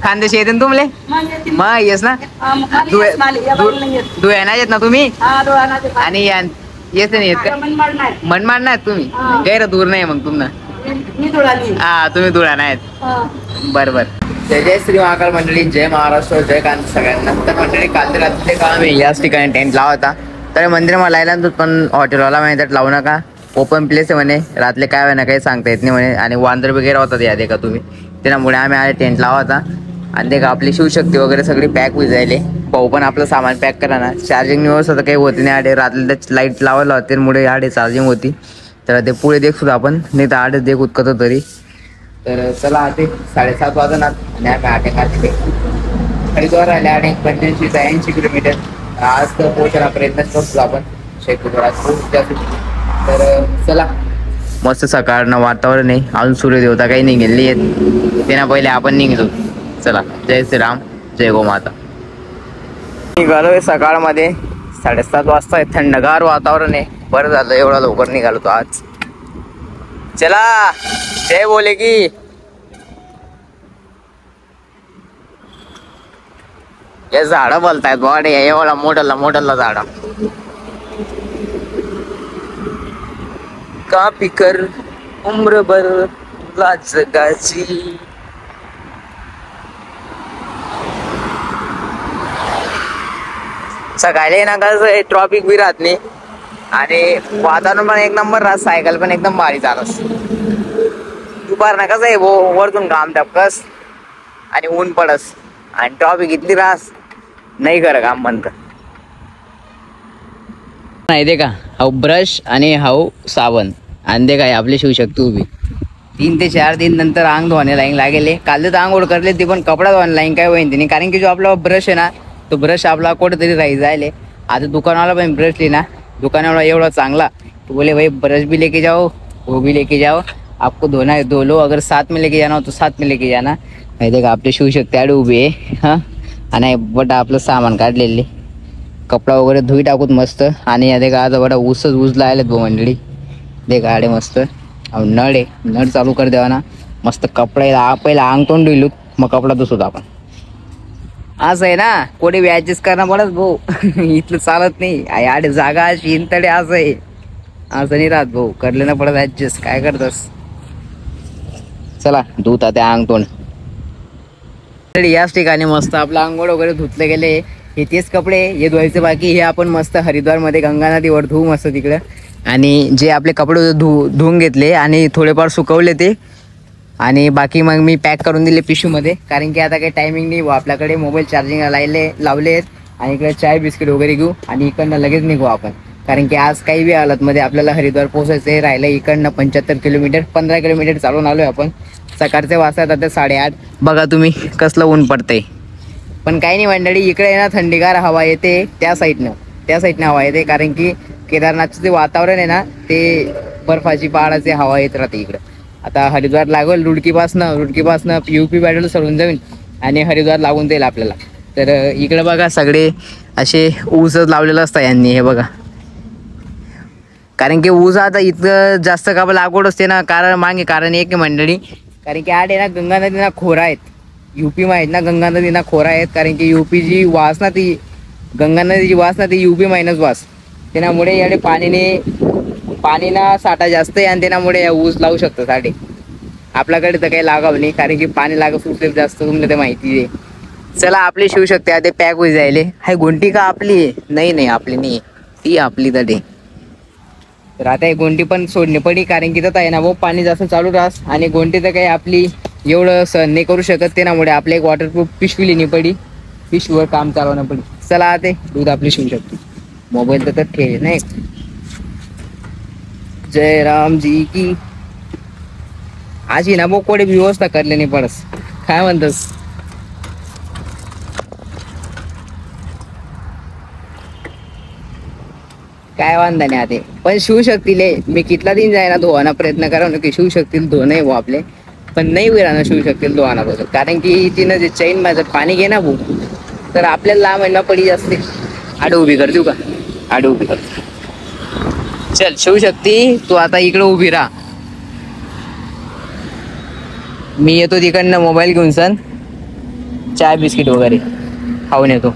खानदेशी येते ना तुमले मग येस ना धुळे नाही येत ना तुम्ही आणि येत नाही येत का मनमाड नाही तुम्ही गैर दूर नाही मग तुम्हाला हा तुम्ही धुळा नाहीत बरोबर. जय श्री महाकाल मंडळी, जय महाराष्ट्र, जय कांत सगळ्यांना. तर मंडळी काल रात्री का आम्ही याच ठिकाणी टेंट लावा होता तर मंदिर मला यायला पण हॉटेलवाला माहिती लावू नका ओपन प्लेस आहे म्हणे रात्री काय व्हाय ना काही सांगता येत नाही म्हणे आणि वांदर वगैरे होतात या दे का तुम्ही त्यामुळे आम्ही आले टेंट लावा होता आणि ते का आपली शिवशक्ती वगैरे सगळी पॅक होई जायले भाऊ पण आपलं सामान पॅक करा ना चार्जिंग व्यवस्था तर काही होती नाही आडे रात्री लाईट लावायला होते मुळे आडे चार्जिंग होती तर ते पुढे देख सुद्धा आपण नाही तर आडे देख उतकत तरी तर चला ते 7:30 वाजणार आणि आम्ही आटे हरिद्वार आले आणि 85-80 किलोमीटर आज तर पोहोचायला प्रयत्न करतो आपण तर चला मस्त सकाळनं वातावरण आहे अजून सूर्यदेवता काही निघेली आहेत त्यांना पहिले आपण निघतो. चला जय श्रीराम, जय गोमाता. निघालोय सकाळमध्ये 7:30 वाजता आहे थंडगार वातावरण आहे बरं झालं एवढा लवकर निघालो तो आज. चला जय बोले की हे झाडं बोलतायत बॉडी एवढा मोठला झाडा का पिकर उम्र भर जगाची सकाळी ना कसं ट्रॉफिक बी राहत नाही आणि वातावरण पण एक नंबर राहत सायकल पण एकदम भारी चालस दुपार ना कसं आहे वरतून घाम टपकस आणि ऊन पडस आणि ट्रॉफिक इतली रास नाही कर काम म्हणत नाही दे का हाऊ ब्रश आणि हाऊ साबण आणि दे काय आपली शिवशक्ती उभी 3 ते 4 दिन नंतर अंग धुवाने लाईन लागेले काल तर आंघोळ करले ती पण कपडा धुवाने लाईन काय होईन नाही कारण की जो आपला ब्रश आहे ना तो ब्रश आपला कुठेतरी राही जायले आता दुकानवाला पण ब्रश ली ना दुकानवाला एवढा चांगला तो बोले भाई ब्रश भी लेके जाओ वो भी लेके जाओ आपको धोना है धो लो अगर साथ में लेके जाना हो तो साथ में लेके जाना माहिती का आपली शिवशक्ती आडे उभी आहे हा आणि बट आपलं सामान काढलेले कपडा वगैरे धुई टाकूत मस्त आणि या देखा आज बडा ऊस लायलेत बो मंडळी देखा आडे मस्त नळ आहे नळ चालू कर देवा ना मस्त कपडा पहिला अंग तोंड धुईलू मग कपडा धुसत आपण असं आहे ना कोणी बी ऍडजस्ट करणं पडत भाऊ इथलं चालत नाही आडे जागा अशी इंतडे असं आहे असं नाही राहत भाऊ करले ना पडत ऍडजस्ट काय करतस. चला धुता त्या अंग तोंड याच ठिकाणी मस्त आपलं आंघोळ वगैरे धुतले गेले हे तेच कपडे हे धुवायचे बाकी हे आपण मस्त हरिद्वारमध्ये गंगा नदीवर धुवू मस्त तिकडं आणि जे आपले कपडे धुवून घेतले आणि थोडेफार सुकवले ते आणि बाकी मग मी पॅक करून दिले पिशूमध्ये कारण की आता काही टायमिंग नाही आपल्याकडे मोबाईल चार्जिंग लावले आहेत आणि इकडे चाय बिस्किट वगैरे घेऊ आणि इकडनं लगेच निघू आपण कारण की आज काही बी हालतमध्ये आपल्याला हरिद्वार पोहोचायचं राहिलं इकडनं 75 किलोमीटर 15 किलोमीटर चालून आलोय आपण. सकाळचे वाजतात आता 8:30 बघा तुम्ही कसलं ऊन पडतंय पण काही नाही मंडळी इकडे ना थंडीगार हवा येते त्या साईडनं हवा येते कारण की केदारनाथचं जे वातावरण आहे ना ते बर्फाची पहाडाची हवा येत राहते इकडं. आता हरिद्वार लागेल रुडकीपासनं UP बॅटल सरून जाईल आणि हरिद्वार लागून जाईल आपल्याला. तर इकडे बघा सगळे असे ऊसच लावलेलं असतं यांनी हे बघा कारण की ऊस आता इतकं जास्त का लागवड असते ना कारण एक मंडळी कारण की आडे ना गंगा नदीना खोरा आहेत UP माहीत ना गंगा नदीना खोरा आहेत कारण की UP जी वास ना ती गंगा नदीची वास ना ती UP मायनस वास त्यामुळे याडे पाणीना साठा जास्त आहे आणि त्यामुळे ऊस लावू शकतो साठे आपल्याकडे तर काही लागावं नाही कारण की पाणी लागत सुटले जास्त तुम्हाला ते माहिती आहे. चला आपली शिवशक्ती आता पॅक होई जायले हाय गोंटी का आपली नाही आपली नाही ती आपली तडे तर आता ही गोंटी पण सोडणे पडी कारण की तर आहे ना भाऊ पाणी जास्त चालू राहस आणि गोंटी तर काही आपली एवढं सहन नाही करू शकत त्यामुळे आपल्या एक वॉटरप्रूफ पिशवी लिहिणी पडी पिशवीवर काम चालवणं पडी. चला आता दूध आपली शिवशक्ती मोबाईल तर ठेव नाही. जय राम जी की आज ही ना भाऊ कोणी व्यवस्था करले नाही पडस काय म्हणतस काय वांधा नाही आता पण शिवशक्तीले मी कितला दिन जायना धुवाना प्रयत्न करा की शिवशक्तीला धुवणं आहे भाऊ आपले पण नाही वेळानं शिवशक्तीला धुवाना बसत कारण की तिनं जे चैन माझं पाणी घे ना भाऊ तर आपल्याला लांब महिना पडी असते. आड उभी कर देऊ का आड उभी कर चल शिवशक्ती तू आता इकडे उभी राहा मी येतो तिकडनं मोबाईल घेऊन सण चाय बिस्किट वगैरे खाऊन येतो.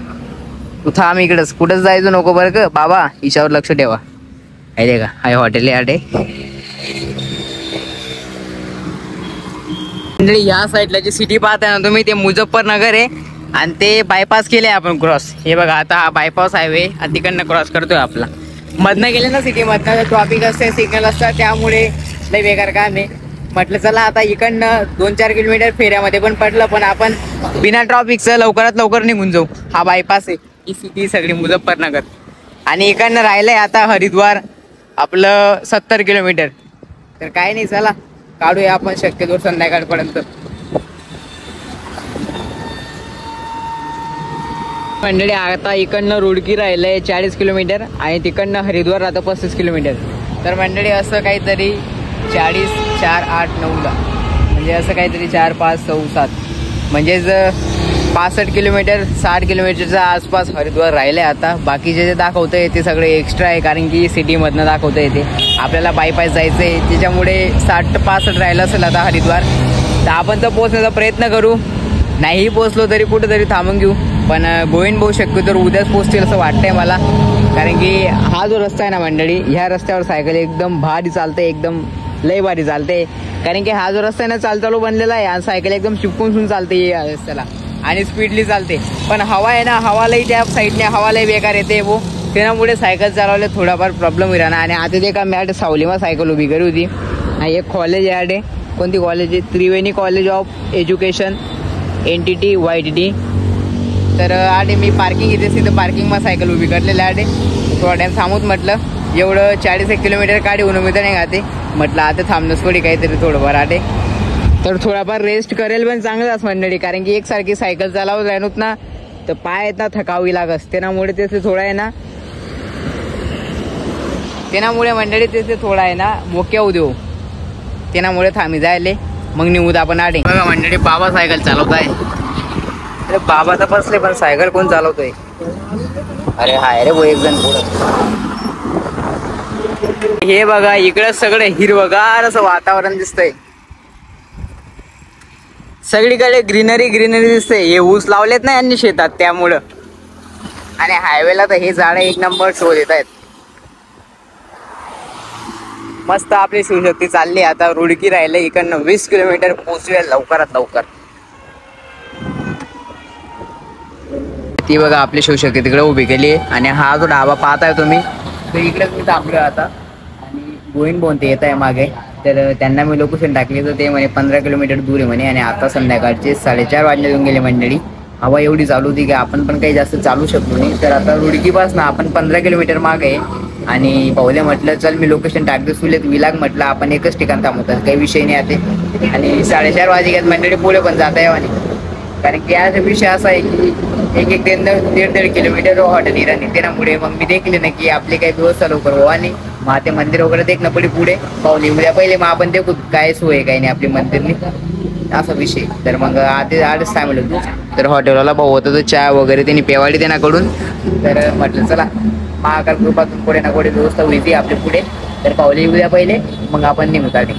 तू थांब इकडंच, कुठंच जायचं नको बरं का बाबा, हिच्यावर लक्ष ठेवा. आहे का हाय हॉटेल याडे. या साईडला जी सिटी पाहताय ना तुम्ही, ते मुझफ्फरनगर आहे आणि ते बायपास केले आपण क्रॉस. हे बघा आता हा बायपास हायवे आणि तिकडनं क्रॉस करतोय आपला. मधनं गेले ना सिटी मधनं ट्रॉफिक असते, सिग्नल असतात, त्यामुळे लय बेकार काम आहे. म्हटलं चला आता इकडनं 2-4 किलोमीटर फेऱ्यामध्ये पण पडलं, पण आपण बिना ट्रॉफिकचं लवकरात लवकर निघून जाऊ. हा बायपास आहे, ही सिटी सगळी मुझफ्फरनगर. आणि इकडनं राहिलंय आता हरिद्वार आपलं 70 किलोमीटर. तर काय नाही, चला काढूया आपण शक्यतो संध्याकाळपर्यंत. मंडळी आता इकडनं रुडकी राहिलंय 40 किलोमीटर आणि तिकडनं हरिद्वार राहतं 35 किलोमीटर. तर मंडळी असं काहीतरी 40, 4, 8, 9ला म्हणजे असं काहीतरी 4, 5, 6, 7 म्हणजेच 65 किलोमीटर 60 किलोमीटरच्या आसपास हरिद्वार राहिले. आता बाकीचे जे दाखवतं आहे ते सगळे एक्स्ट्रा आहे, कारण की सिटीमधनं दाखवतं आहे ते. आपल्याला बायपास जायचं आहे, त्याच्यामुळे 60-65 राहिलं असेल आता हरिद्वार. तर आपण तर पोहोचण्याचा प्रयत्न करू, नाही पोचलो तरी कुठेतरी थांबून घेऊ. पण गोविंद भाऊ शक्यतो उद्याच पोचतील असं वाटतंय मला, कारण की हा जो रस्ता आहे ना मंडळी, ह्या रस्त्यावर सायकल एकदम भारी चालते, एकदम लय भारी चालते. कारण की हा जो रस्ता आहे ना चालू बनलेला आहे आणि सायकल एकदम चिपकून चालते या रस्त्याला आणि स्पीडली चालते. पण हवा आहे ना, हवालाही त्या साईडने हवालाही बेकार येते वो, त्यामुळे सायकल चालवले थोडाफार प्रॉब्लेम होईल ना. आणि आता ते का मी सावलीमा सायकल उभी करी होती. एक कॉलेज आहे, कोणती कॉलेज आहे, Triveni college of education NTT YTT. तर आडे मी पार्किंग इथे तिथं पार्किंगમાં सायकल उभी करलेलं आडे. थोडा टाइम थांबूत म्हटलं, एवढं 40 किलोमीटर काढी उन्होंने नाही गाते म्हटलं, आता थांबणंच थोडी काहीतरी थोडंफार आडे. तर थोडाफार रेस्ट करेल पण चांगलाच मंडळी, कारण की एकसारखी सायकल चालवत राहणूत ना तर पाय आहेत ना थकावी लागत, त्यामुळे त्याचे थोडा आहे ना, त्यामुळे मंडळी त्याचे थोडा आहे ना मोक्या होऊ देऊ, त्यामुळे थांबी जायले मग निघूत आपण आडे. बघा मंडळी बाबा सायकल चालवत आहे. अरे बाबा तर बसले पण सायकल कोण चालवतोय? अरे हाय रे वो एक जण पुढं. हे बघा इकडं सगळं हिरवगार असं वातावरण दिसतंय, सगळीकडे ग्रीनरी दिसते. हे ऊस लावलेत ना यांनी शेतात त्यामुळं, आणि हायवेला तर हे झाड एक नंबर शो देत आहेत. मस्त आपली शिवशक्ती चालली. आता रुडकी राहिले, इकडनं 20 किलोमीटर पोहोचूया लवकरात लवकर. ती बघा आपली शिवशक्ती तिकडे उभी केली आहे आणि हा जो ढाबा पाहताय तुम्ही, तर इकडेच मी थांबलो आता. आणि गोविंद भाऊ ते येत आहे मागे, तर त्यांना मी लोकेशन टाकली तर ते म्हणे 15 किलोमीटर दूर आहे म्हणे. आणि आता संध्याकाळचे 4:30 वाजले येऊन गेले मंडळी. हवा एवढी चालू होती की आपण पण काही जास्त चालू शकलो नाही. तर आता रुडकीपासून आपण 15 किलोमीटर मागे आहे. आणि पाहुले म्हटलं चल मी लोकेशन टाकतो सुलेत विलाग, म्हटलं आपण एकच ठिकाण थांबवतात, काही विषय नाही आता. आणि 4:30 वाजे मंडळी पुढे पण जाता यावं, कारण की याचा विषय असा आहे की 1-1.5 किलोमीटर हॉटेल इराणी, त्यामुळे मग मी देखील ना की आपली काही व्यवस्था लवकर व्हावा. आणि मग ते मंदिर वगैरे देखणं पडी पुढे पाहुणे उद्या पहिले मग आपण देखू काय सोय काही नाही आपली मंदिरनी, असा विषय. तर मग आधीच सांगितलं तू. तर हॉटेलवाला भाऊ होता तो चहा वगैरे त्यांनी पेवाडी त्यांनाकडून, तर म्हटलं चला महाकाल कृपातून पुढे ना पुढे व्यवस्था होती आपली पुढे. तर पाहुणे उद्या पहिले मग आपण निघू आधी.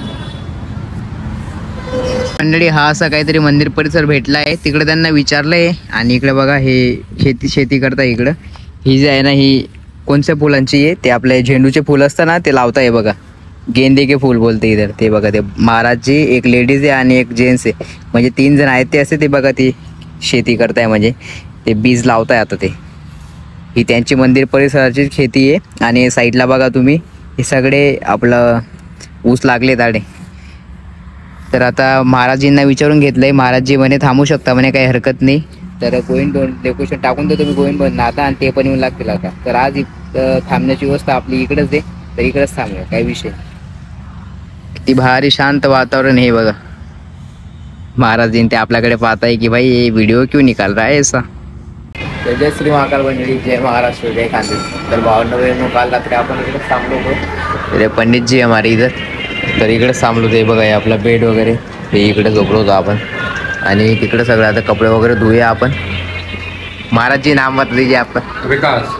मंडळी हा असा काहीतरी मंदिर परिसर भेटला आहे, तिकडे त्यांना विचारलंय. आणि इकडे बघा हे शेती करता इकडं. ही जी आहे ना ही कोणत्या फुलांची आहे, ते आपले झेंडूचे फुल असतं ना ते लावताय बघा, गेंदे के फुल बोलते इधर. ते बघा ते महाराजची एक लेडीज आहे आणि एक जेंट्स आहे, म्हणजे 3 जण आहेत ते असते. ते बघा ती शेती करताय म्हणजे ते बीज लावताय आता. ते ही त्यांची मंदिर परिसराची खेती आहे. आणि साईडला बघा तुम्ही हे सगळे आपलं ऊस लागले ताडे. तर आता महाराजींना विचारून घेतलंय, महाराजजी म्हणे थांबू शकता म्हणे, काही हरकत नाही. तर गोविंद लोकेशन टाकून देतो मी गोविंद बंद आता, आणि ते पण येऊन लागतील आता. तर आज थांबण्याची व्यवस्था आपली इकडेच आहे, तर इकडेच थांबूया, काही विषय. किती भारी शांत वातावरण हे बघा. महाराजीं ते आपल्याकडे पाहताय की भाई ये व्हिडिओ क्यों निकाल रहा है ऐसा. तर जय श्री महाकाल मंडळी, जय महाराष्ट्र, जय खानदेश. तर 52 काल रात्री आपण इकडे थांबलो होतो. पंडित जी हमारे इधर, तर इकडे थांबलो. ते बघा आपला बेड वगैरे ते इकडे झोपलो होतो आपण. आणि तिकडे सगळं आता कपडे वगैरे धुया आपण. महाराज जी नाम बता दीजिए आपका.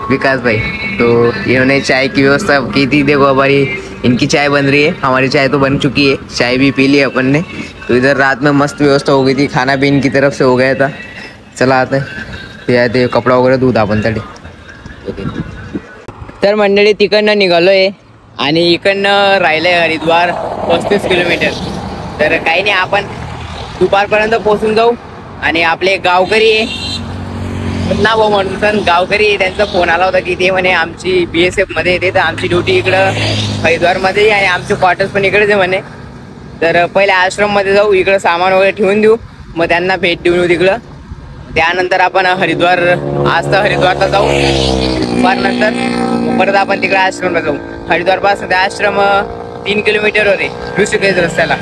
विकास भाई. तो इन्होंने चाय की व्यवस्था की थी, देखो हमारी इनकी चाय बन रही है, हमारी चाय तो बन चुकी है, चाय भी पी ली अपन ने. तो इधर रात में मस्त व्यवस्था हो गई थी, खाना भी इनकी तरफ से हो गया था. चला आता ते कपडा वगैरे धुत आपण तरी. तर मंडळी तिकडनं निघालोय आणि इकडनं राहिलंय हरिद्वार 35 किलोमीटर. तर काही नाही, आपण दुपारपर्यंत पोहोचून जाऊ. आणि आपले गावकरी नाव म्हणून गावकरी त्यांचा फोन आला होता की ते म्हणे आमची BSF मध्ये येते, तर आमची ड्युटी इकडं हरिद्वारमध्ये आणि आमचे क्वार्टर्स पण इकडेच आहे म्हणे. तर पहिले आश्रममध्ये जाऊ, इकडं सामान वगैरे ठेवून देऊ, मग त्यांना भेट देऊन येऊ तिकडं. त्यानंतर आपण हरिद्वार, आज तर हरिद्वारला जाऊ, दुपारनंतर परत आपण तिकडे आश्रमला जाऊ. हरिद्वारपासून ते आश्रम 3 किलोमीटरवर आहे ऋषिकेश रस्त्याला.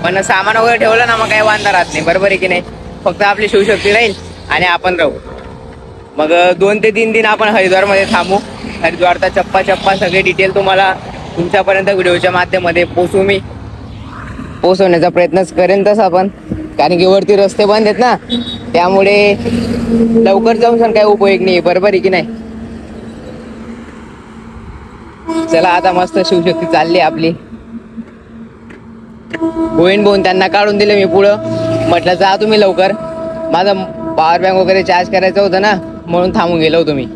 पण सामान वगैरे ठेवलं ना मग काही वांधा राहत नाही, बरोबर आहे की नाही. फक्त आपली शिवशक्ती राहील आणि आपण राहू. मग 2 ते 3 दिन आपण हरिद्वारमध्ये थांबू. हरिद्वारचा चप्पा सगळे डिटेल तुम्हाला तुमच्यापर्यंत व्हिडिओच्या माध्यमामध्ये पोचवण्याचा प्रयत्नच करेन तसं आपण, कारण की वरती रस्ते बंद आहेत ना, त्यामुळे लवकर जाऊन काही उपयोग नाही, बरोबर आहे की नाही. चला आता मस्त शिवशक्ती चालली आपली. गोविंद भाऊन त्यांना काढून दिले मी पुढं, म्हटलं जा तुम्ही लवकर, माझं पॉवर बँक वगैरे चार्ज करायचं होतं ना, म्हणून थांबून गेलो होतो मी.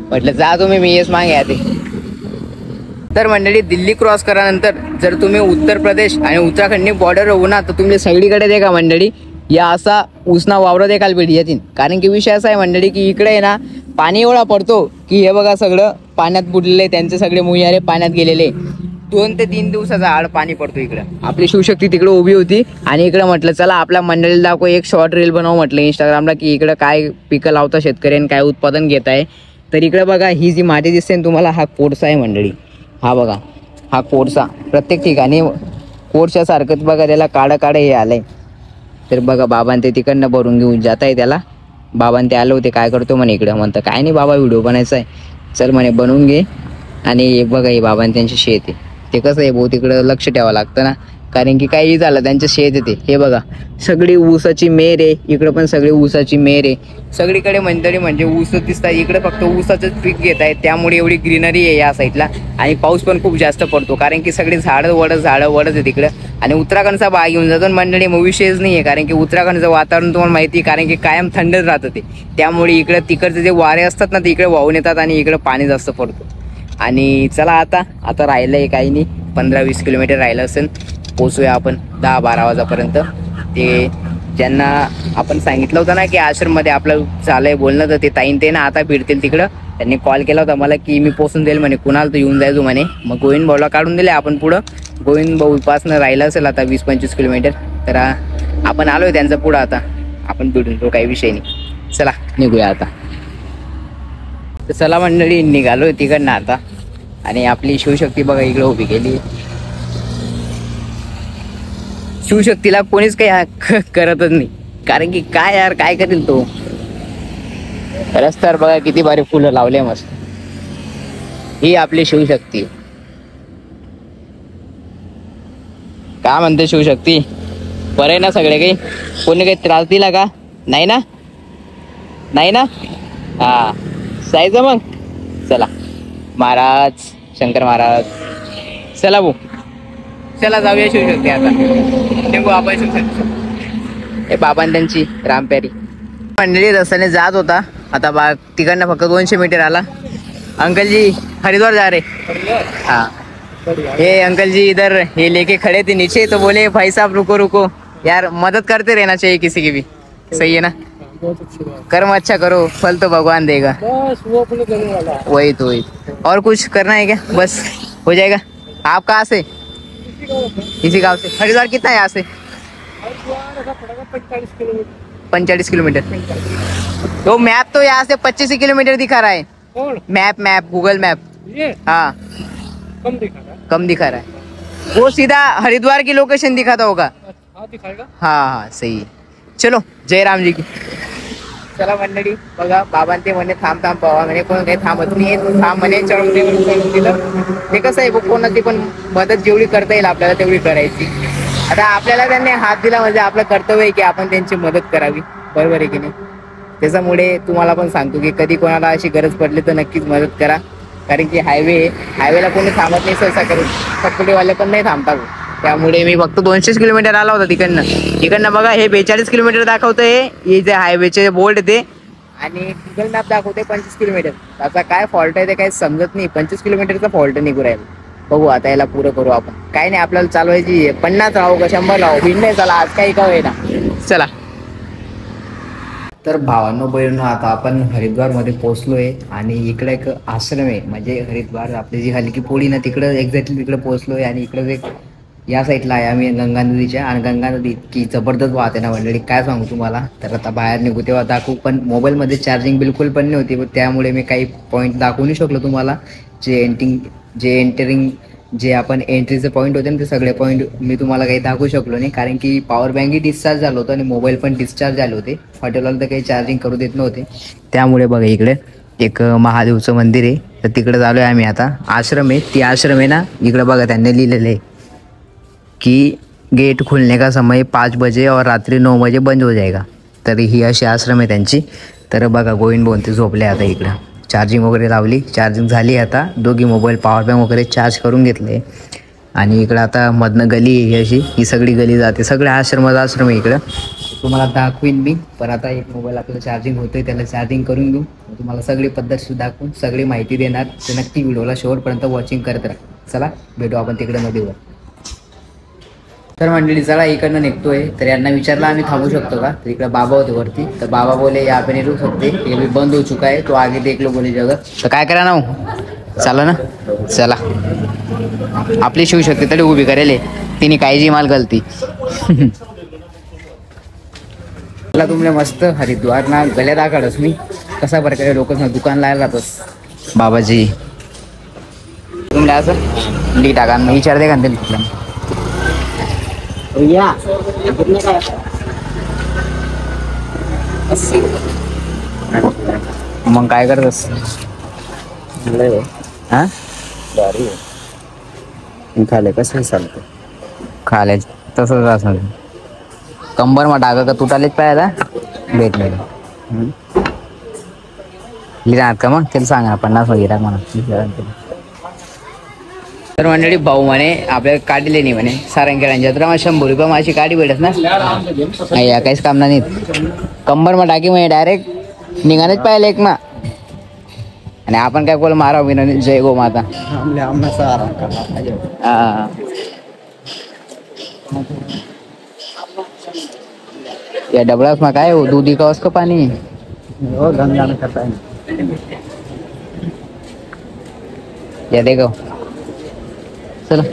म्हटलं जा तुम्ही, मी येस मागे आते. तर मंडळी दिल्ली क्रॉस करानंतर जर तुम्ही उत्तर प्रदेश आणि उत्तराखंडनी बॉर्डर होऊ ना, तर तुम्ही सगळीकडे देखा मंडळी या असा उसना वावर देखाल भेटी जातील. कारण की विषय असा आहे मंडळी की इकडे आहे ना पाणी एवढा पडतो की हे बघा सगळं पाण्यात बुडलेले, त्यांचे सगळे मुहियारे पाण्यात गेलेले. 2 ते 3 दिवसाचा आड पाणी पडतो इकडं. आपली शिवशक्ती तिकडे उभी होती आणि इकडे म्हटलं चला आपल्या मंडळीला दाखव, एक शॉर्ट रील बनवू म्हटलं इंस्टाग्रामला की इकडं काय पिकं लावता शेतकरी आणि काय उत्पादन घेत आहे. तर इकडे बघा ही जी माती दिसते ना तुम्हाला, हा कोळसा आहे मंडळी. हा बघा हा कोळसा प्रत्येक ठिकाणी कोळशासारखंच बघा, त्याला काळं हे आलंय. तर बघा बाबां ते तिकडनं भरून घेऊन जात आहे त्याला. बाबां ते आलं होते, काय करतो म्हणे इकडं. म्हणतं काय नाही बाबा, व्हिडिओ बनायचा आहे, चल म्हणे बनवून घे. आणि बघा हे बाबां त्यांची शेत आहे. ते कसं आहे भाऊ, तिकडं लक्ष ठेवावं लागतं ना, कारण की काही झालं त्यांचं शेत येते. हे बघा सगळी ऊसाची मेर आहे, इकडं पण सगळी ऊसाची मेर आहे. सगळीकडे मंडळी म्हणजे ऊस दिसतात. इकडे फक्त ऊसाचंच पीक घेत आहेत, त्यामुळे एवढी ग्रीनरी आहे या साईडला. आणि पाऊस पण खूप जास्त पडतो, कारण की सगळे झाडं वडच आहे तिकडं. आणि उत्तराखंडचा भाग घेऊन जातो मंडळी, मग विषयच नाही आहे. कारण की उत्तराखंडचं वातावरण तुम्हाला माहिती आहे, कारण की कायम थंडच राहतं ते. त्यामुळे इकडं तिकडचे जे वारे असतात ना, ते इकडे वाहून येतात आणि इकडं पाणी जास्त पडतो. आणि चला आता राहिलं आहे काही नाही, 15-20 किलोमीटर राहिलं असेल, पोचूया आपण 10-12 वाजेपर्यंत. ते ज्यांना आपण सांगितलं होतं ना की आश्रममध्ये आपलं झालंय बोलणं, तर ते ताईन ते ना आता भेटतील तिकडं. त्यांनी कॉल केला होता मला की मी पोचून देईल म्हणे, कुणाला तू येऊन जायचो म्हणे. मग गोविंद भाऊला काढून दिले आपण पुढं. गोविंद भाऊपासनं राहिलं असेल आता 20-25 किलोमीटर. तर आपण आलोय त्यांचं पुढं, आता आपण भेटून तो काही विषय नाही. चला निघूया आता. तर चला मंडळी निघालोय तिकडनं आता. आणि आपली शिवशक्ती बघा इकडे उभी केली. शिवशक्तीला कोणीच काही करतच नाही, कारण की काय यार काय करेल तो. रस्त्यावर बघा किती भारी फुलं लावले मस्त. ही आपली शिवशक्ती. काय म्हणते शिवशक्ती, बरं आहे ना सगळे? काही कोणी काही त्रास दिला का? नाही ना, नाही ना. हा जायचं मग. चला महाराज, शंकर महाराज, चला भाऊ, चला जाऊया शिवशक्ती आता. निघू आपण शिवशक्ती. हे बाबांनी त्यांची रामप्यारी मंडळी रस्त्याने जात होता. आता तिकडनं फक्त 200 मीटर आला. अंकल जी हरिद्वार जा रहे. हाँ ये अंकल जी इधर ये लेके खड़े थे नीचे, तो बोले भाई साहब रुको रुको यार, मदद करते रहना चाहिए किसी की भी. सही है ना, कर्म अच्छा करो, फल तो भगवान देगा. बस वो अपने करने वाला है. वही तो वही. और कुछ करना है क्या? बस हो जाएगा. आप कहाँ से? इसी गांव से. हरिद्वार कितना है यहाँ से? 45 किलोमीटर. तो मैप तो यहाँ से 25 किलोमीटर दिखा रहा है. Map Google map. हाँ कम दिखा रहा है. वो सीधा हरिद्वार की लोकेशन दिखाता होगा. दिखाएगा. हाँ सही है. चलो जय राम जी की. चला मंडळी बघा, बाबा ते म्हणे थांब बाबा म्हणे, कोण काही थांबत नाही, थांब म्हणे. चढून दिलं. ते कसं आहे कोणाची पण मदत जेवढी करता येईल आपल्याला तेवढी करायची. आता आपल्याला त्यांनी हात दिला म्हणजे आपलं कर्तव्य आहे की आपण त्यांची मदत करावी, बरोबर आहे की नाही. त्याच्यामुळे तुम्हाला पण सांगतो की कधी कोणाला अशी गरज पडली तर नक्कीच मदत करा. कारण की हायवेला कोणी थांबत नाही सहसा करून, फटफटीवाले पण नाही थांबतात. त्यामुळे मी फक्त 200 किलोमीटर आला होता तिकडनं बघा हे 42 किलोमीटर दाखवतंय. हे जे हायवेचे बोर्ड आहे ते, आणि गुगल मॅप दाखवते 25 किलोमीटर. त्याचा काय फॉल्ट आहे ते काही समजत नाही. 25 किलोमीटरचा फॉल्ट निघू राहील. बघू आता याला पुरं करू आपण. काय नाही आपल्याला चालवायची 50 राहू का 100 राहू बिन नाही चला आज काही का होईना. चला तर भावांनो बहिणींनो आता आपण हरिद्वारमध्ये पोहोचलोय आणि इकडे एक आश्रम आहे. म्हणजे हरिद्वार आपली जी हलकी पोळी ना तिकडं एक्झॅक्टली तिकडे पोहोचलोय. आणि इकडं एक या साईडला आहे आम्ही गंगा नदीच्या. आणि गंगा नदी इतकी जबरदस्त वाहते ना मंडळी काय सांगू तुम्हाला. तर आता बाहेर निघू तेव्हा दाखवू, पण मोबाईलमध्ये चार्जिंग बिलकुल पण नव्हती. त्यामुळे मी काही पॉईंट दाखवू नाही शकलो तुम्हाला. जे आपण एंट्रीचे पॉईंट होते ना ते सगळे पॉईंट मी तुम्हाला काही दाखवू शकलो नाही. कारण की पॉवर बँकही डिस्चार्ज झालं होतं आणि मोबाईल पण डिस्चार्ज झाले होते. हॉटेलवाला तर काही चार्जिंग करू देत नव्हते. त्यामुळे बघा इकडे एक महादेवचं मंदिर आहे. तर तिकडे चालू आहे आम्ही आता. आश्रम आहे ती आश्रम आहे ना इकडे बघा त्यांनी लिहिलेलं आहे की गेट खुलने का समय 5 बजे और रात्री 9 बजे बंद हो जाएगा. तर ही अशी आश्रम आहे त्यांची. तर बघा गोविंद भाऊ ते झोपले आता इकडं. चार्जिंग वगैरे लावली, चार्जिंग झाली आता. दोघी मोबाईल पॉवर बँक वगैरे चार्ज करून घेतले. आणि इकडं आता मधनं गली आहे अशी, ही सगळी गली जाते. सगळ्या आश्रम आहे इकडं. तुम्हाला दाखवीन मी. पण आता एक मोबाईल आपल्याला चार्जिंग होतोय त्याला चार्जिंग करून घेऊ. तुम्हाला सगळी पद्धत दाखवून सगळी माहिती देणार. तर नक्की व्हिडिओला शेवटपर्यंत वॉचिंग करत राहा. चला भेटू आपण तिकडे नदीवर. तर मंडळी चला इकडनं निघतोय. तर यांना विचारलं आम्ही थांबू शकतो का. तर इकडे बाबा होते वरती. तर बाबा बोले यहाँ पे नहीं रुक सकते, ये भी बंद हो चुका है, तो आगे देख लो बोले जगह. तर काय करा ना चला ना. चला आपली शिवशक्ती तरी उभी करेल तिने काळजी माल गलती. मला तुमले मस्त हरिद्वार ना गल्या दाखवस मी कसा प्रकारे लोक दुकान लायला जातस बाबाजी. तुमला असं डी टाका विचारते का ते मग काय करतस. हा खाले कसं चालतं खाले तसंच असं कंबर मग टाका का तुटालेच पाहिजे भेट नाही लिहिणार का मग त्याला सांगा 50 वगैरे म्हणा. तर मंडळी भाऊ म्हणे आपल्याला काढले नाही म्हणे सारंगखेड्यांच्या. तर मग 100 रुपये माझी काढी भेटत ना या काहीच काम नाही. कंबर मग टाकी म्हणे डायरेक्ट निघालेच पाहिजे एक ना. आणि आपण काय बोल मारा विना जय गो माता. हा या डबळास मग काय हो दूधी का उसका पाणी हो गंगा में करता है. या देखो चला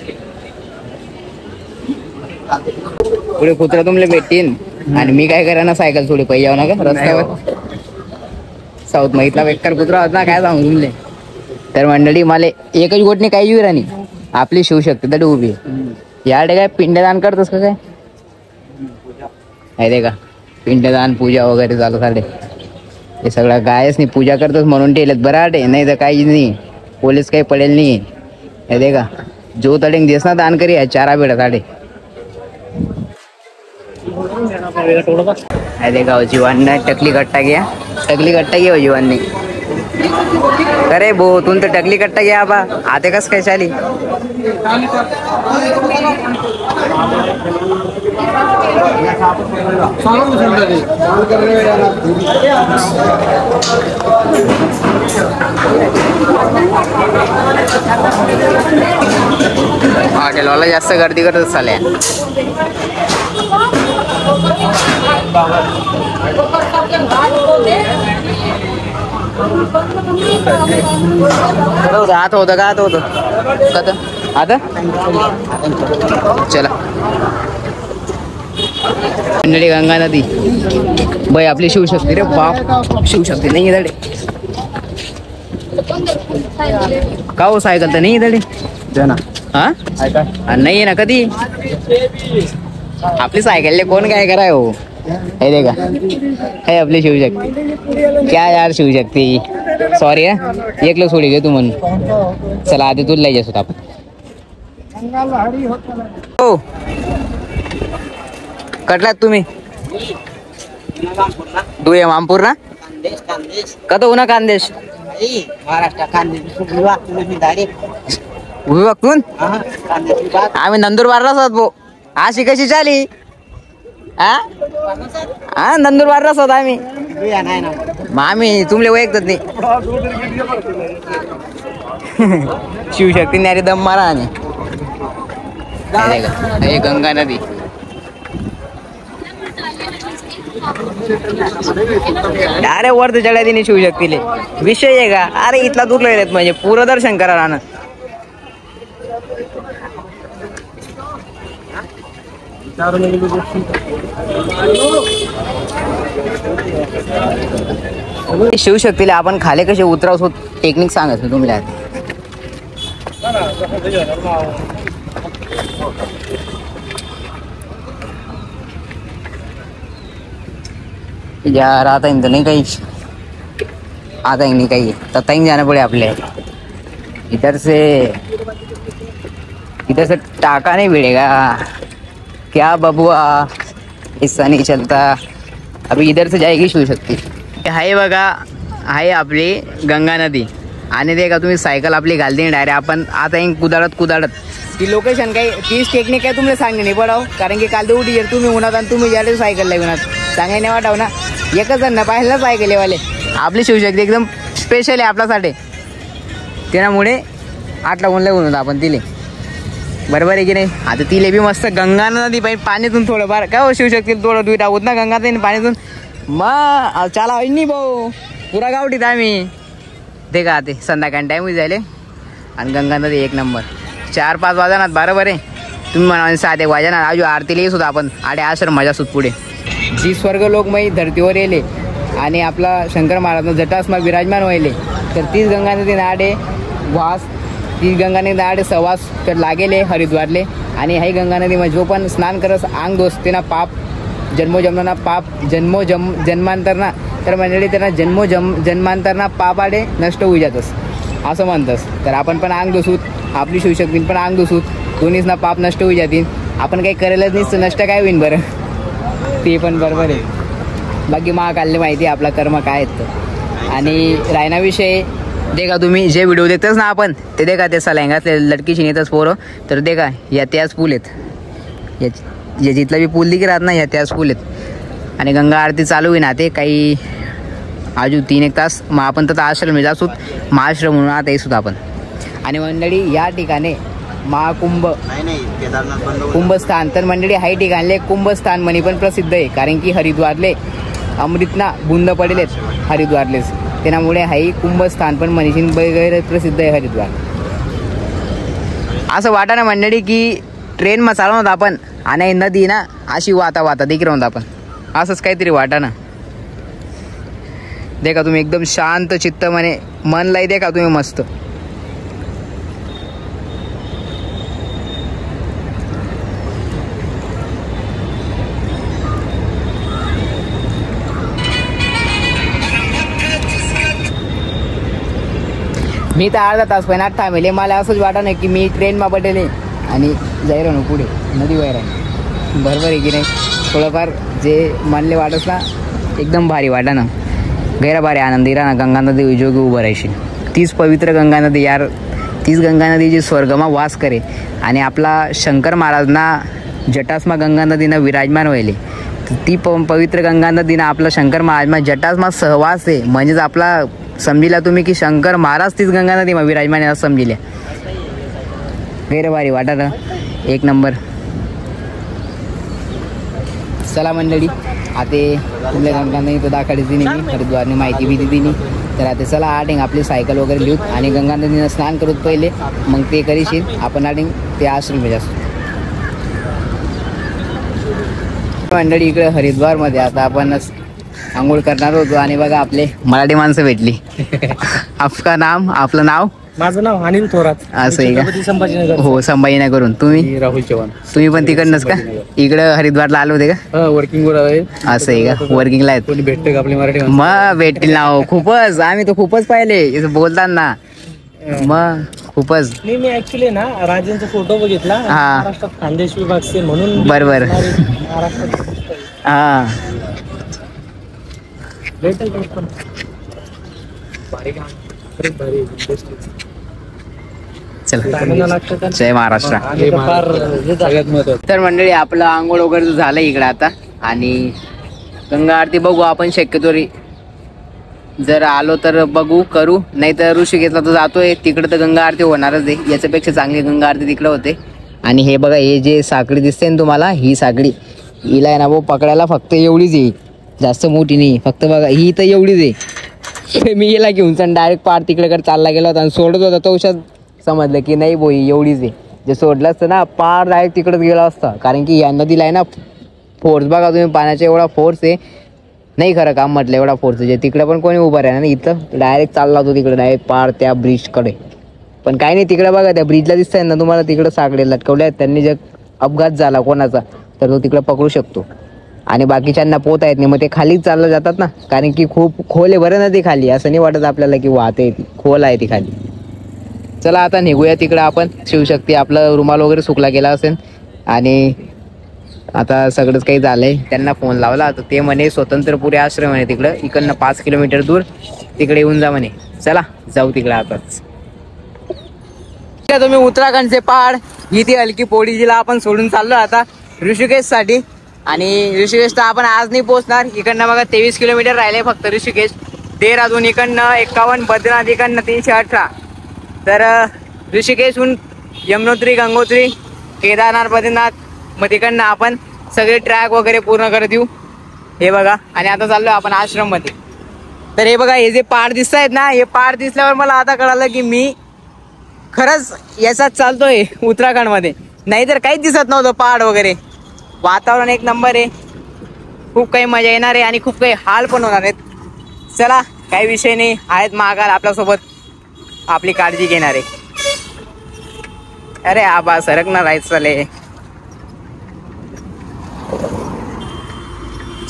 पुढे कुत्रा तुमले भेटतीन. आणि मी काय करा ना सायकल थोडी पाहिजे ना का रस्त्यावर. साऊथ महितला बेकार कुत्रा होता काय सांगू तुमले. तर मंडळी मला एकच गोटणी काही येऊ राणी आपली शिवशक्ती तर उभी याडे काय पिंडदान करतोस का काय दे का पिंडदान पूजा वगैरे चालू साडे हे सगळं गायच नाही पूजा करतोस म्हणून ठेवलेत बराटे नाही तर काहीच नाही. पोलीस काही पडेल नाही हे दे का जो तडेंग देस ना दान करी 4 बेड़ा साडे देखा जीवन ने टकली कट्टा गया जीवन ने. अरे बो तुम तो टकली कट्टा गया बा आते कस काय चाली. हॉटेलवाला जास्त गर्दी करत चालल्या. आता होतं का आता चला मंडळी गंगा नदी बाई आपली शिवशक्ती रे बाप शिवशक्ती नाही इधडे का हो सायकल तर नाही इधडे हा नाही आहे ना कधी आपली सायकल कोण काय कराय हो हे देखा हे आपली शिवशक्ती क्या यार शिवशक्ती सॉरी है एक लोक सोडी घे तू म्हणून चला आधी तुला लय जास्त आपण हो कटलात तुम्ही तू ये मामपूर ना कत हो ना कांदेश महाराष्ट्र खानदेश उभी बघतून आम्ही नंदुरबारलाच आहोत भाऊ. अशी कशी चाली हा नंदुरबारलाच आहोत आम्ही. मग आम्ही तुमले ओळखतात नाही. शिवशक्ती नारी दम मारा आणि हे गंगा नदी. अरे वरती चढ्या तिने शिवशक्तीले विषय आहे का. अरे इथला दूर येत म्हणजे पुरं दर्शन करा राहणं. शिवशक्तीला आपण खाले कसे उतरावतो टेक्निक सांगायचं तुम्हाला. यार आता इन तो नहीं कहीं आता ही नहीं कहीं तब ही जाना पड़े अपने. इधर से टाका नहीं भिड़ेगा क्या बबुआ. इससा नहीं चलता. अभी इधर से जाएगी शिवशक्ती. हाय बघा हाय आपली गंगा नदी. आणि ते का तुम्ही सायकल आपली घालते डायरेक्ट आपण आता ही कुदाडत ती लोकेशन काही तीच टेक्निक काय तुम्हाला सांगणे नाही पडाव. कारण की काल तर उठी तुम्ही उन्हात आणि तुम्ही ज्याला सायकल उन्हात सांगाय नाही वाटाव ना. एकच जण ना पाहिलं ना सायकलीवाले. आपली शिवशक्ती एकदम स्पेशल आहे आपल्यासाठी. त्यामुळे आटला ऊन लागून होता आपण तिले. बरोबर आहे की नाही. आता तिले बी मस्त गंगा नदी पाहिजे पाण्यातून थोडं बार काय हो शिवशक्ती थोडं दूर आहोत ना गंगा नदी पाण्यातून. मग चाला नाही भाऊ पुरा गावठीत आम्ही. ते का ते संध्याकाळी टाईम जायले आणि गंगा नदी एक नंबर. 4-5 वाजणार बरोबर आहे. तुम्ही म्हणा 7-1 वाजणार आजू आरतीला येत होता आपण. आडे आश्रम मजा सुत पुढे जी स्वर्ग लोकमयी धर्तीवर येले आणि आपला शंकर महाराज जटासमा विराजमान व्हायले. तर तीच गंगा नदी आडे वास ती गंगा नदी आडे सवास तर लागेले हरिद्वारले. आणि हाही गंगा नदीमध्ये जो पण स्नान करस अंग दोस्ते ना पाप जन्मोजन्मना पाप जन्मांतरना तर मंडळी त्यांना जन्मांतरना पाप आडे नष्ट होई जातस असं म्हणतस. तर आपण पण अंग दोसूत आपली शिवशक्ती पण अंग दोसूत दोन्हीच ना पाप नष्ट होई जातील. आपण काही करेलच नाही नष्ट काय होईन बरं. ते पण बरोबर आहे. बाकी महाकालने माहिती आहे आपला कर्म काय आहेत. आणि रायनाविषयी दे का तुम्ही जे व्हिडिओ देतच ना आपण ते दे का ते सलांगातले लटकीशी नेतच पोरं. तर दे का या त्याच पूल आहेत या जिथला बी पूल दिखे राहत ना या त्याच पूल आहेत. आणि गंगा आरती चालू आहे ना ते काही अजून 3-1 तास मग आपण तर आश्रम जासूत महाआश्रम म्हणून आता येसूत आपण. आणि मंडळी या ठिकाणी महाकुंभ कुंभस्थान तर मंडळी हाय ठिकाणले कुंभस्थान म्हणी पण प्रसिद्ध आहे. कारण की हरिद्वारले अमृतना बुंद पडलेत हरिद्वारलेच. त्यामुळे हाई कुंभस्थान पण मनीषीन वगैरे प्रसिद्ध आहे हरिद्वार. असं वाटा ना मंडळी की ट्रेन चालवत होता आपण आणि नदी ना अशी वाता देखील होता आपण असंच काहीतरी वाटा ना. देखा तुम्ही एकदम शांत चित्त म्हणे मन लाई देखा तुम्ही मस्त. मी तर अर्धा तास पण थांबेले. मला असंच वाटा नाही की मी ट्रेनमा पडेले आणि जाई राहू पुढे नदी वायर आहे. बरोबर आहे की नाही. थोडंफार जे मनले वाटस ना एकदम भारी वाटा ना. गैरा भारी आनंदी राहा ना गंगा नदी उजोगी उभं राहायची. तीच पवित्र गंगा नदी यार. तीच गंगा नदी जी स्वर्गमा वास करे. आणि आपला शंकर महाराजना जटासमा गंगा नदीनं विराजमान व्हायले. ती पवित्र गंगा नदीनं आपला शंकर महाराजमा जटासमा सहवास आहे. म्हणजेच आपला समजिला तुम्ही की शंकर महाराज तीच गंगा नदीमा विराजमान याला समजिल्या. गैरभारी वाटा ना एक नंबर. चला मंडळी आता तुमल्या गंगा नदी तो दाखवायची नाही मी हरिद्वारने माहिती बी दिली नाही. तर आता चला आडिंग आपली सायकल वगैरे लिहूत आणि गंगा नदीनं स्नान करूत पहिले मग ते करीशील आपण आडिंग ते आश्रम जास्त. मंडळी इकडे हरिद्वारमध्ये आता आपण आंघोळ करणार होतो आणि बघा आपले मराठी माणसं भेटली. आपलं नाव माझं नाव अनिल थोरात. असं आहे का. संभाजीनगर. हो संभाजीनगरून. तुम्ही राहुल चव्हाण. तुम्ही पण तिकडनंच का इकडं हरिद्वारला आलो होते का. वर्किंग वर आहे. असं आहे का वर्किंगला आहेत. कोणी भेटते का आपली मराठी मग भेटतील नाव खूपच आम्ही तो खूपच पाहिले बोलतात ना मग खूपच. नाही मी ऍक्च्युली ना राजांचा फोटो बघितला महाराष्ट्रात खानदेश विभाग म्हणून बरोबर महाराष्ट्रात हा भेटेल पण भारी चला जय महाराष्ट्र. सगळ्यात महत्वाचं. तर मंडळी आपलं आंघोळ वगैरे झालं इकडे आता आणि गंगा आरती बघू आपण शक्यतो जर आलो तर बघू करू, नाही तर ऋषिकेशला तर जातोय तिकडे तर गंगा आरती होणारच आहे. याच्यापेक्षा चांगली गंगा आरती तिकडे होते. आणि हे बघा हे जे साखळी दिसते ना तुम्हाला, ही साखळी हिला आहे ना भाऊ पकडायला फक्त एवढीच आहे, जास्त मोठी नाही. फक्त बघा ही तर एवढीच आहे. मी हिला घेऊन सण डायरेक्ट पार तिकडेकडे चालला गेला होता आणि सोडत होता तो समजलं की नाही बोई एवढीच आहे. जे सोडलं असतं ना पार डायरेक्ट तिकडेच गेला असता. कारण की या नदीला आहे ना फोर्स बघा तुम्ही, पाण्याचा एवढा फोर्स आहे, नाही खरं काम म्हटलं एवढा फोर्स आहे. तिकडे पण कोणी उभं राहिलं ना, इथं डायरेक्ट चालला होतो तिकडे डायरेक्ट पार त्या ब्रिजकडे. पण काही नाही तिकडे बघा त्या ब्रिजला दिसतंय ना तुम्हाला, तिकडे साखळे लटकवले आहेत. त्यांनी जर अपघात झाला कोणाचा तर तो तिकडे पकडू शकतो. आणि बाकीच्यांना पोहता येत नाही, मग ते खालीच चाललं जातात ना, कारण की खूप खोल आहे बरं ना ती खाली. असं नाही वाटत आपल्याला की वाहते, ती खोल आहे ती खाली. चला आता निघूया तिकडं आपण. शिवशक्ती आपलं रुमाल वगैरे सुकला गेला असेल आणि आता सगळंच काही झालंय. त्यांना फोन लावला तर ते म्हणे स्वतंत्रपुरी आश्रम आहे तिकडं, इकडनं 5 किलोमीटर दूर, तिकडे येऊन जा म्हणे. चला जाऊ तिकडे आताच. तुम्ही उत्तराखंडचे पहाड ही ती हलकी पोळी जिला आपण सोडून चाललो आता ऋषिकेश साठी. आणि ऋषिकेशला आपण आज नाही पोहोचणार. इकडनं बघा 23 किलोमीटर राहिले फक्त ऋषिकेश. देहरादून इकडनं 51, बद्रीनाथ इकडनं 318. तर ऋषिकेशहून यमुनोत्री, गंगोत्री, केदारनाथ, बद्रीनाथ, मग तिकडनं आपण सगळे ट्रॅक वगैरे पूर्ण करत येऊ. हे बघा आणि आता चाललो आपण आश्रम मध्ये. तर हे बघा हे जे पहाड दिसत आहेत ना, हे पहाड दिसल्यावर मला आता कळालं की मी खरंच याचाच चालतोय उत्तराखंड मध्ये. नाहीतर काहीच दिसत नव्हतं पहाड वगैरे. वातावरण एक नंबर आहे, खूप काही मजा येणार आहे आणि खूप काही हाल पण होणार आहेत. चला काही विषय नाही, आहेत महाकाल आपल्यासोबत, आपली काळजी घेणार आहे. अरे आबा सरकणार आहेत चले.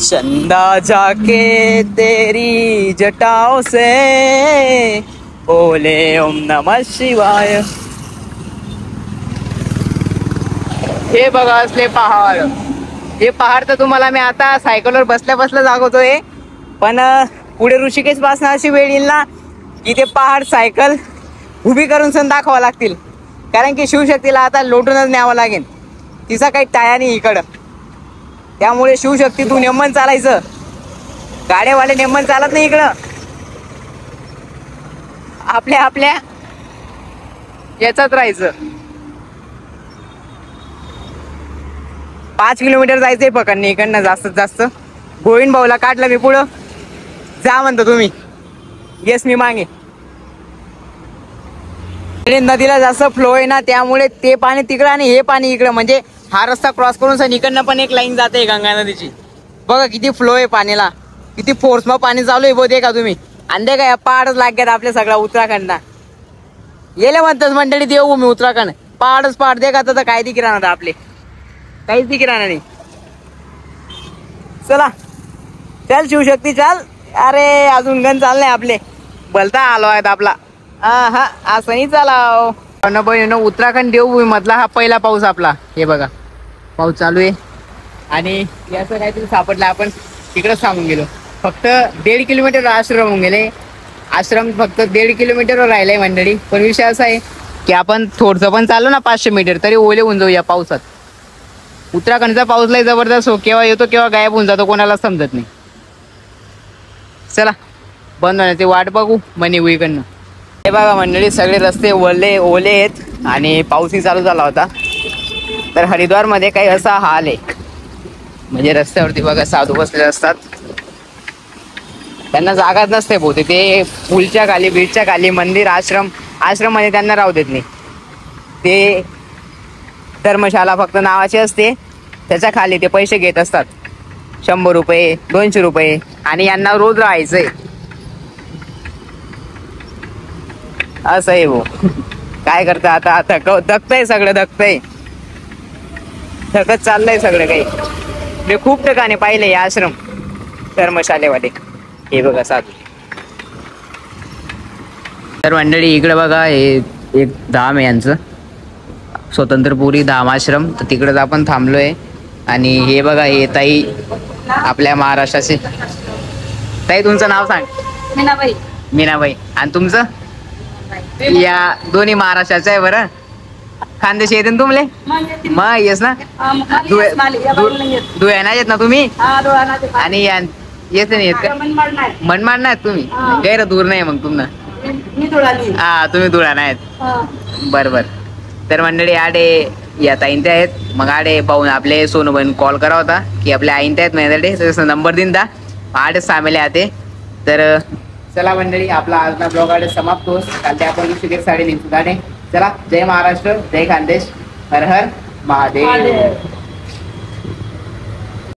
चंदा जाके तेरी जटाओं से बोले ओम नमः शिवाय. हे बघा असले पहाड. हे पहाड तर तुम्हाला मी आता सायकलवर बसल्या बसल्या दाखवतोय, पण पुढे ऋषिकेश पासून अशी वेळ येईल ना की ते पहाड सायकल उभी करून सण दाखवावं लागतील. कारण की शिवशक्तीला आता लोटूनच न्यावं लागेल, तिचा काही टाया नाही इकडं. त्यामुळे शिवशक्ती तू नेमन चालायचं, गाड्यावाले नेमन चालत नाही इकडं. आपल्या आपल्या याचाच राहायचं. 5 किलोमीटर जायचंय पकडणे इकडनं जास्तीत जास्त. गोविंद भाऊला काढलं मी पुढं, जा म्हणतो तुम्ही, येस मी मागे. नदीला जास्त फ्लो आहे ना, त्यामुळे ते पाणी तिकडं आणि हे पाणी इकडं. म्हणजे हा रस्ता क्रॉस करून सर इकडनं पण एक लाईन जाते गंगा नदीची. बघा किती फ्लो आहे पाण्याला, किती फोर्स मग पाणी चालू आहे. बोलते का तुम्ही अंधे का, पहाडच लागतात आपल्या सगळ्या उत्तराखंडला. गेले म्हणतात मंडळी देवभूमी उत्तराखंड, पहाडच पहाड. दे का तर काय दिकी राहणार आपले, काहीच दिकी राहणार नाही. चला चल शिवशक्ती चाल. अरे अजून गण चाललंय आपले, भलता आलो आहेत आपला. हा असं नाही चालाव. उत्तराखंड देवभूमी मधला हा पहिला पाऊस आपला. हे बघा पाऊस चालू आहे आणि याचं काहीतरी सापडलं. आपण तिकडेच सांगून गेलो. फक्त 1.5 किलोमीटर आश्रम होऊन गेले. आश्रम फक्त 1.5 किलोमीटरवर राहिलंय मंडळी. पण विषय असा आहे की आपण थोडंसं पण चाललो ना 500 मीटर तरी ओले होऊन जाऊ या पावसात. उत्तराखंडचा पाऊस लय जबरदस्त हो, केव्हा येतो केव्हा गायब होऊन जातो कोणाला समजत नाही. चला बंद होण्याची वाट बघू मग निघू इकडनं. हे बघा मंडळी सगळे रस्ते ओले आहेत आणि पाऊसही चालू झाला होता. तर हरिद्वारमध्ये काही असा हाल आहे, म्हणजे रस्त्यावरती बघा साधू बसलेले असतात, त्यांना जागाच नसते बहुतेक. ते पुलच्या खाली, ब्रिजच्या खाली मंदिर, आश्रम मध्ये त्यांना राहू देत नाही. ते धर्मशाला फक्त नावाची असते, त्याच्या खाली ते पैसे घेत असतात, 100 रुपये 200 रुपये. आणि यांना रोज राहायचंय. असं आहे भाऊ, काय करता आता. धकतंय सगळं, धकतंय, थकत चाललंय सगळं काही. मी खूप ठिकाणी पाहिले आश्रम धर्मशालेवाले. हे बघा साधू. तर मंडळी इकडे बघा हे एक धाम आहे यांचं, स्वतंत्रपुरी धाम आश्रम. तर तिकडेच आपण थांबलोय. आणि हे बघा हे ताई आपल्या महाराष्ट्राचे. ताई तुमचं नाव सांग. मीनाबाई. मीनाबाई. आणि तुमचं? या दोन्ही महाराष्ट्राचं आहे बरं. खानदेशी येते ना तुमले? मग येस ना. धुळे नाही येत ना तुम्ही? आणि येत नाही येत का? मनमाड नाहीत तुम्ही? गैर दूर नाही मग तुम्हाला. हा तुम्ही धुळा नाहीत. बर. तर मंडळी आडे या ताईन ते आहेत. मग आडे पाहून आपले सोनू बहीण कॉल करा होता की आपले आईन ते आहेत माझ्याकडे नंबर देईन दा आडे सामेले आते. तर चला मंडळी आपला आजचा ब्लॉग आडे समाप्त होस. काल ते आपण शिकेर साडी नेसू. चला जय महाराष्ट्र, जय खानदेश, हर हर महादेव.